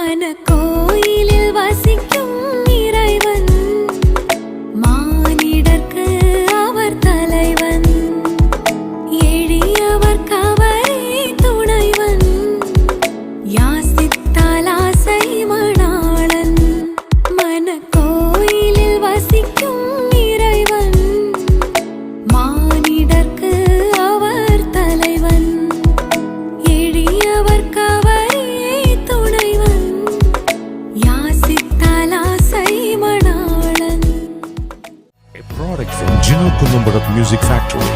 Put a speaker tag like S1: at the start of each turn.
S1: மனக்கோயிலில் வசிக்கும் இறைவன் மானிடர்க்கு அவர் தலைவன் எளியவர் கவரே துணைவன் யாசித்தால் ஆசை மணாளன் மனக்கோயிலில் வசிக்கும் இறைவன் மானிடர்க்கு அவர் தலைவன் எளியவர் கவரே துணைவன் யாசித்தால் ஆசை மணாளன்.
S2: A product from Gino Columbarat Music Factory.